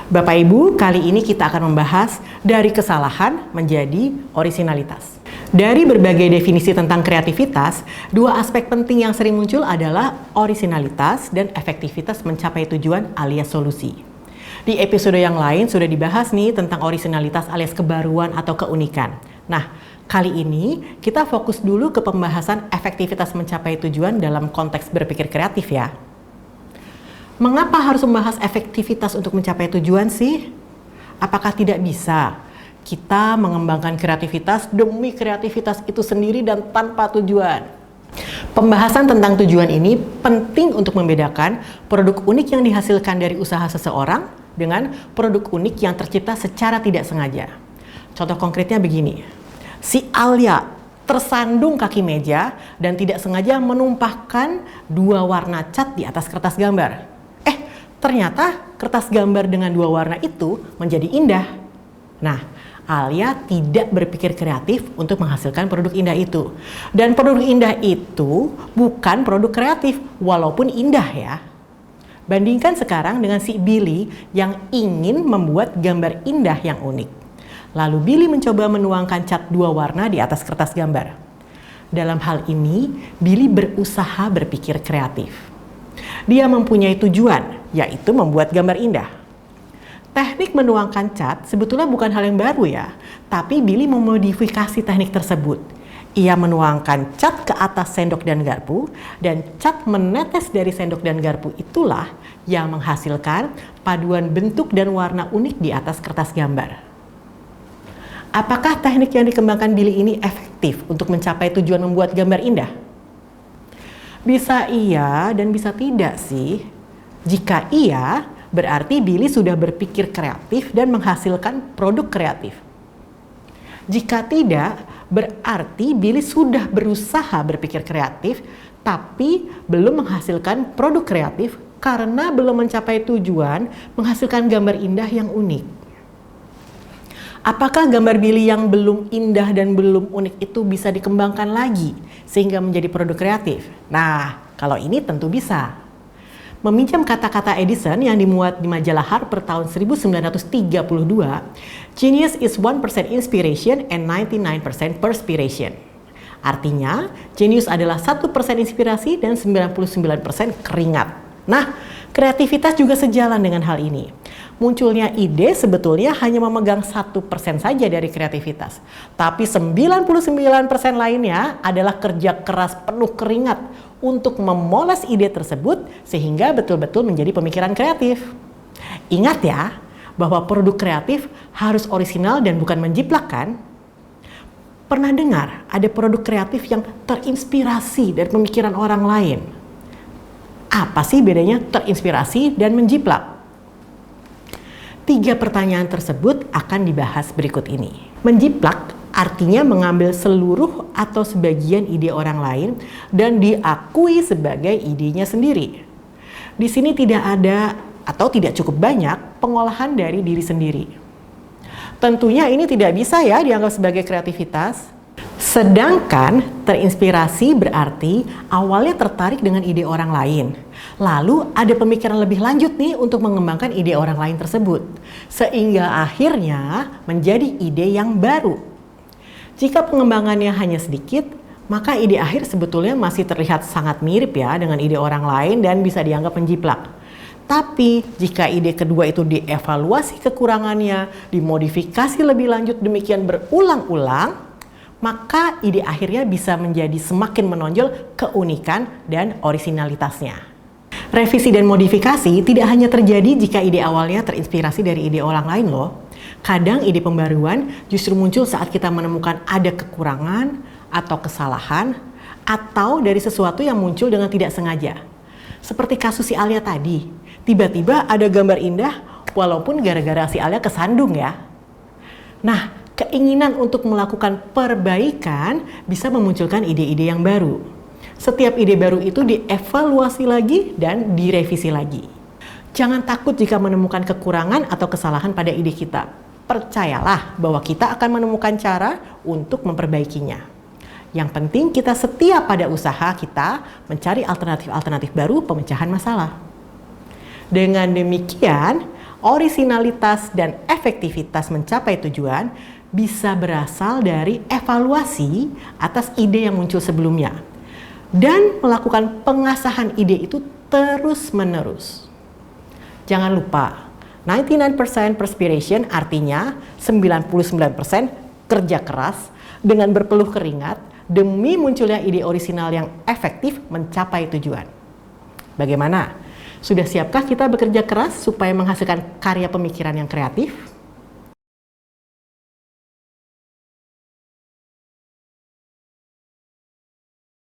Bapak Ibu, kali ini kita akan membahas dari kesalahan menjadi orisinalitas. Dari berbagai definisi tentang kreativitas, dua aspek penting yang sering muncul adalah orisinalitas dan efektivitas mencapai tujuan alias solusi. Di episode yang lain sudah dibahas nih tentang orisinalitas alias kebaruan atau keunikan. Nah, kali ini kita fokus dulu ke pembahasan efektivitas mencapai tujuan dalam konteks berpikir kreatif ya. Mengapa harus membahas efektivitas untuk mencapai tujuan sih? Apakah tidak bisa kita mengembangkan kreativitas demi kreativitas itu sendiri dan tanpa tujuan? Pembahasan tentang tujuan ini penting untuk membedakan produk unik yang dihasilkan dari usaha seseorang dengan produk unik yang tercipta secara tidak sengaja. Contoh konkretnya begini, si Alia tersandung kaki meja dan tidak sengaja menumpahkan dua warna cat di atas kertas gambar. Ternyata kertas gambar dengan dua warna itu menjadi indah. Nah, Alia tidak berpikir kreatif untuk menghasilkan produk indah itu. Dan produk indah itu bukan produk kreatif, walaupun indah ya. Bandingkan sekarang dengan si Billy yang ingin membuat gambar indah yang unik. Lalu Billy mencoba menuangkan cat dua warna di atas kertas gambar. Dalam hal ini, Billy berusaha berpikir kreatif. Dia mempunyai tujuan, yaitu membuat gambar indah. Teknik menuangkan cat sebetulnya bukan hal yang baru ya, tapi Billy memodifikasi teknik tersebut. Ia menuangkan cat ke atas sendok dan garpu, dan cat menetes dari sendok dan garpu itulah yang menghasilkan paduan bentuk dan warna unik di atas kertas gambar. Apakah teknik yang dikembangkan Billy ini efektif untuk mencapai tujuan membuat gambar indah? Bisa iya dan bisa tidak sih. Jika iya, berarti Billy sudah berpikir kreatif dan menghasilkan produk kreatif. Jika tidak, berarti Billy sudah berusaha berpikir kreatif, tapi belum menghasilkan produk kreatif karena belum mencapai tujuan menghasilkan gambar indah yang unik. Apakah gambar Billy yang belum indah dan belum unik itu bisa dikembangkan lagi sehingga menjadi produk kreatif? Nah, kalau ini tentu bisa. Meminjam kata-kata Edison yang dimuat di majalah Harper tahun 1932, genius is 1% inspiration and 99% perspiration. Artinya, genius adalah 1% inspirasi dan 99% keringat. Nah, kreativitas juga sejalan dengan hal ini. Munculnya ide sebetulnya hanya memegang 1% saja dari kreativitas. Tapi 99% lainnya adalah kerja keras penuh keringat untuk memoles ide tersebut sehingga betul-betul menjadi pemikiran kreatif. Ingat ya, bahwa produk kreatif harus orisinal dan bukan menjiplak kan? Pernah dengar ada produk kreatif yang terinspirasi dari pemikiran orang lain? Apa sih bedanya terinspirasi dan menjiplak? 3 pertanyaan tersebut akan dibahas berikut ini. Menjiplak artinya mengambil seluruh atau sebagian ide orang lain dan diakui sebagai idenya sendiri. Di sini tidak ada atau tidak cukup banyak pengolahan dari diri sendiri. Tentunya ini tidak bisa ya dianggap sebagai kreativitas. Sedangkan terinspirasi berarti awalnya tertarik dengan ide orang lain. Lalu ada pemikiran lebih lanjut nih untuk mengembangkan ide orang lain tersebut. Sehingga akhirnya menjadi ide yang baru. Jika pengembangannya hanya sedikit, maka ide akhir sebetulnya masih terlihat sangat mirip ya dengan ide orang lain dan bisa dianggap menjiplak. Tapi jika ide kedua itu dievaluasi kekurangannya, dimodifikasi lebih lanjut demikian berulang-ulang, maka ide akhirnya bisa menjadi semakin menonjol keunikan dan orisinalitasnya. Revisi dan modifikasi tidak hanya terjadi jika ide awalnya terinspirasi dari ide orang lain loh. Kadang ide pembaruan justru muncul saat kita menemukan ada kekurangan atau kesalahan atau dari sesuatu yang muncul dengan tidak sengaja. Seperti kasus si Alia tadi, tiba-tiba ada gambar indah walaupun gara-gara si Alia kesandung ya. Nah, keinginan untuk melakukan perbaikan bisa memunculkan ide-ide yang baru. Setiap ide baru itu dievaluasi lagi dan direvisi lagi. Jangan takut jika menemukan kekurangan atau kesalahan pada ide kita. Percayalah bahwa kita akan menemukan cara untuk memperbaikinya. Yang penting kita setia pada usaha kita mencari alternatif-alternatif baru pemecahan masalah. Dengan demikian, orisinalitas dan efektivitas mencapai tujuan bisa berasal dari evaluasi atas ide yang muncul sebelumnya dan melakukan pengasahan ide itu terus-menerus. Jangan lupa, 99% perspiration artinya 99% kerja keras dengan berpeluh keringat demi munculnya ide orisinal yang efektif mencapai tujuan. Bagaimana? Sudah siapkah kita bekerja keras supaya menghasilkan karya pemikiran yang kreatif?